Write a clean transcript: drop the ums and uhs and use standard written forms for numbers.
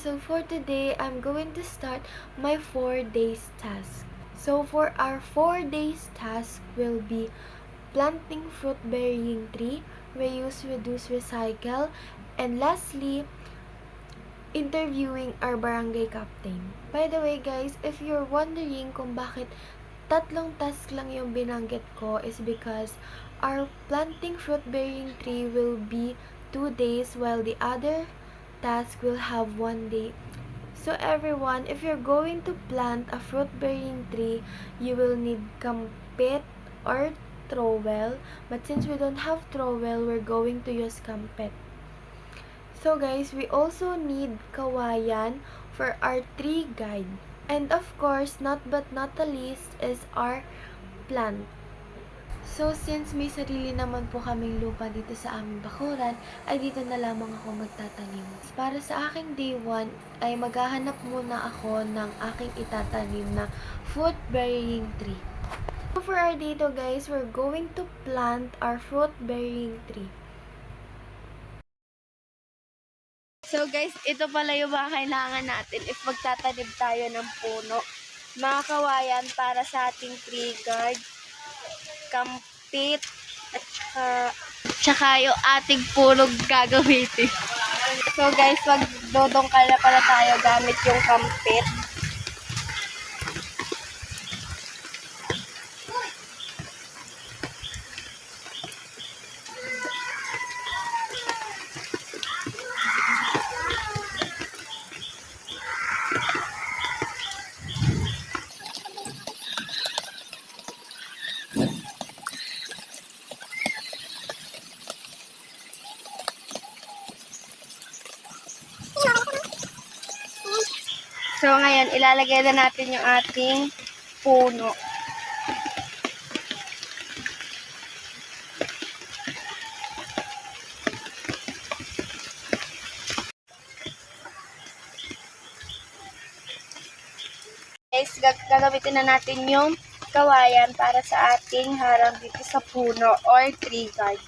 So for today, I'm going to start my 4 days task. So for our 4 days task will be planting fruit-bearing tree, reuse, reduce, recycle, and lastly, interviewing our barangay captain. By the way guys, if you're wondering kung bakit tatlong task lang yung binanggit ko is because our planting fruit-bearing tree will be 2 days while the other task will have 1 day. So everyone, if you're going to plant a fruit-bearing tree, you will need kampit or trowel. But since we don't have trowel, we're going to use kampit. So guys, we also need kawayan for our tree guide. And of course, not but not the least is our plant. So, since may sarili naman po kaming lupa dito sa aming bakuran, ay dito na lamang ako magtatanim. Para sa aking day 1, ay maghahanap muna ako ng aking itatanim na fruit-bearing tree. So, for our day 2 guys, we're going to plant our fruit-bearing tree. So guys, ito pala yung mga kailangan natin if magtatanim tayo ng puno. Mga kawayan para sa ating tree guard, kampit, at tsaka yung ating pulog gagamitin. So guys, magdodongkal na pala tayo gamit yung kampit. So ngayon, ilalagay na natin yung ating puno. Guys, gagamitin na natin yung kawayan para sa ating harang dito sa puno or tree guard.